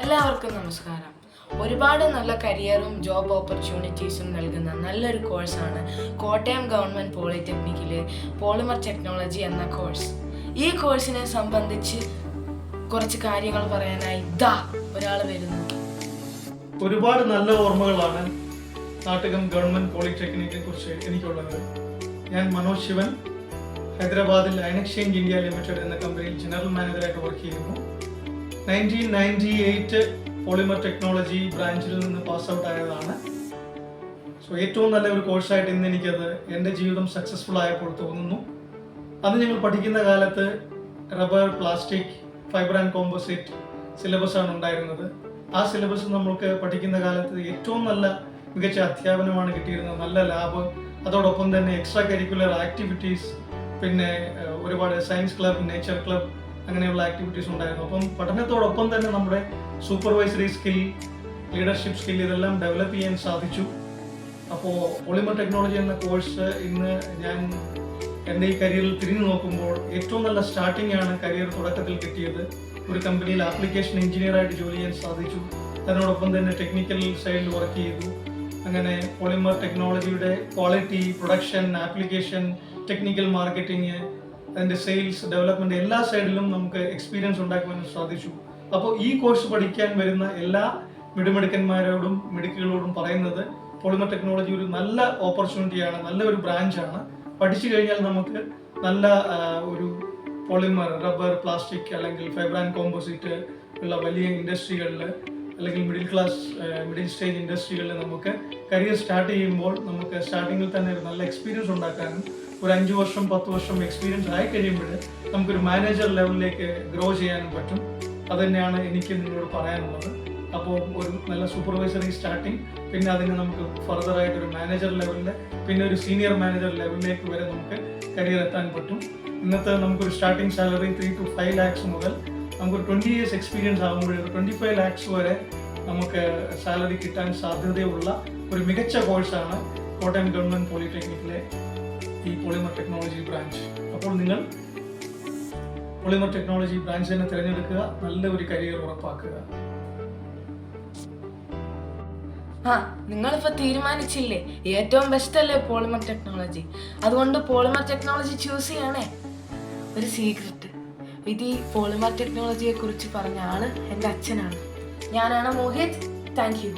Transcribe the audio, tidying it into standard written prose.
എല്ലാവർക്കും നമസ്കാരം. ഒരുപാട് നല്ല കരിയറും ജോബ് ഓപ്പർച്യൂണിറ്റീസും നൽകുന്ന നല്ലൊരു കോഴ്സാണ് കോട്ടയം ഗവൺമെൻറ് പോളിടെക്നിക്കിലെ പോളിമർ ടെക്നോളജി എന്ന കോഴ്സ്. ഈ കോഴ്സിനെ സംബന്ധിച്ച് കുറച്ച് കാര്യങ്ങൾ പറയാനായി ഒരാൾ വരുന്നു. ഒരുപാട് നല്ല ഓർമ്മകളാണ് നാട്ടകം ഗവൺമെൻറ് പോളിടെക്നിക്കിനെ കുറിച്ച് എനിക്കുള്ളത്. ഞാൻ മനോജ് ശിവൻ, ഹൈദരാബാദിൽ അയൺ എക്സ്ചേഞ്ച് ഇന്ത്യ ലിമിറ്റഡ് എന്ന കമ്പനിയിൽ ജനറൽ മാനേജറായിട്ട് വർക്ക് ചെയ്യുന്നു. 1998 പോളിമർ ടെക്നോളജി ബ്രാഞ്ചിൽ നിന്ന് പാസ് ഔട്ട് ആയതാണ്. സോ ഏറ്റവും നല്ല ഒരു കോഴ്സായിട്ട് ഇന്ന് എനിക്കത് എൻ്റെ ജീവിതം സക്സസ്ഫുൾ ആയപ്പോൾ തോന്നുന്നു. അന്ന് ഞങ്ങൾ പഠിക്കുന്ന കാലത്ത് rubber, plastic, fibre and composite സിലബസാണ് ഉണ്ടായിരുന്നത്. ആ സിലബസ് നമ്മൾക്ക് പഠിക്കുന്ന കാലത്ത് ഏറ്റവും നല്ല മികച്ച അധ്യാപനമാണ് കിട്ടിയിരുന്നത്, നല്ല ലാബ്, അതോടൊപ്പം തന്നെ എക്സ്ട്രാ കരിക്കുലർ ആക്ടിവിറ്റീസ്, പിന്നെ ഒരുപാട് സയൻസ് ക്ലബ്, നേച്ചർ ക്ലബ്, അങ്ങനെയുള്ള ആക്ടിവിറ്റീസ് ഉണ്ടായിരുന്നു. അപ്പം പഠനത്തോടൊപ്പം തന്നെ നമ്മുടെ സൂപ്പർവൈസറി സ്കിൽ, ലീഡർഷിപ്പ് സ്കിൽ ഇതെല്ലാം ഡെവലപ്പ് ചെയ്യാൻ സാധിച്ചു. അപ്പോൾ പോളിമർ ടെക്നോളജി എന്ന കോഴ്സ് ഇന്ന് ഞാൻ എൻ്റെ ഈ കരിയറിൽ തിരിഞ്ഞു നോക്കുമ്പോൾ ഏറ്റവും നല്ല സ്റ്റാർട്ടിംഗ് ആണ് കരിയർ തുടക്കത്തിൽ കിട്ടിയത്. ഒരു കമ്പനിയിൽ ആപ്ലിക്കേഷൻ എഞ്ചിനീയറായിട്ട് ജോലി ചെയ്യാൻ സാധിച്ചു. അതിനോടൊപ്പം തന്നെ ടെക്നിക്കൽ സൈഡിൽ വർക്ക് ചെയ്തു. അങ്ങനെ പോളിമർ ടെക്നോളജിയുടെ quality, production, application, technical marketing, അതിൻ്റെ സെയിൽസ്, ഡെവലപ്മെൻറ്റ് എല്ലാ സൈഡിലും നമുക്ക് എക്സ്പീരിയൻസ് ഉണ്ടാക്കുവാൻ സാധിച്ചു. അപ്പോൾ ഈ കോഴ്സ് പഠിക്കാൻ വരുന്ന എല്ലാ മിടുമിടുക്കന്മാരോടും മിടുക്കുകളോടും പറയുന്നത് പോളിമർ ടെക്നോളജി ഒരു നല്ല ഓപ്പർച്യൂണിറ്റിയാണ്, നല്ല ഒരു ബ്രാഞ്ചാണ്. പഠിച്ചു കഴിഞ്ഞാൽ നമുക്ക് നല്ല ഒരു പോളിമർ, റബ്ബർ, പ്ലാസ്റ്റിക് അല്ലെങ്കിൽ ഫൈബർ ആൻഡ് കോമ്പോസിറ്റ് ഉള്ള വലിയ ഇൻഡസ്ട്രികളിൽ അല്ലെങ്കിൽ മിഡിൽ സ്റ്റേജ് ഇൻഡസ്ട്രികളിൽ നമുക്ക് കരിയർ സ്റ്റാർട്ട് ചെയ്യുമ്പോൾ നമുക്ക് സ്റ്റാർട്ടിങ്ങിൽ തന്നെ ഒരു നല്ല എക്സ്പീരിയൻസ് ഉണ്ടാക്കാനും ഒരു 5 വർഷം 10 വർഷം എക്സ്പീരിയൻസ് ആയി കഴിയുമ്പോൾ നമുക്കൊരു മാനേജർ ലെവലിലേക്ക് ഗ്രോ ചെയ്യാനും പറ്റും. അതുതന്നെയാണ് എനിക്ക് നിങ്ങളോട് പറയാനുള്ളത്. അപ്പോൾ ഒരു നല്ല സൂപ്പർവൈസറി സ്റ്റാർട്ടിങ്, പിന്നെ അതിന് നമുക്ക് ഫർദറായിട്ട് ഒരു മാനേജർ ലെവലിൽ, പിന്നെ ഒരു സീനിയർ മാനേജർ ലെവലിലേക്ക് വരെ നമുക്ക് കരിയർ എത്താൻ പറ്റും. ഇന്നത്തെ നമുക്കൊരു സ്റ്റാർട്ടിംഗ് സാലറി 3 to 5 lakhs മുതൽ നമുക്കൊരു 20 years എക്സ്പീരിയൻസ് ആകുമ്പോൾ 25 lakhs വരെ നമുക്ക് സാലറി കിട്ടാൻ സാധ്യതയുള്ള ഒരു മികച്ച കോഴ്സാണ് കോട്ടയം ഗവൺമെൻറ് പോളിടെക്നിക്കിലെ ഈ പോളിമർ ടെക്നോളജി ബ്രാഞ്ച്. അപ്പോൾ നിങ്ങൾ പോളിമർ ടെക്നോളജി ബ്രാഞ്ച് തന്നെ തിരഞ്ഞെടുക്കുക, നല്ല ഒരു കരിയർ ഉറപ്പാക്കുക. നിങ്ങളിപ്പോൾ തീരുമാനിച്ചില്ലേ, ഏറ്റവും ബെസ്റ്റ് അല്ലേ പോളിമർ ടെക്നോളജി? അതുകൊണ്ട് പോളിമർ ടെക്നോളജി ചൂസ് ചെയ്യണേ. ഒരു സീക്രട്ട്, ഇത് ഈ പോളിമർ ടെക്നോളജിയെ കുറിച്ച് പറഞ്ഞ ആള് എൻ്റെ അച്ഛനാണ്. ഞാനാണ് മോഹിത്. Thank you.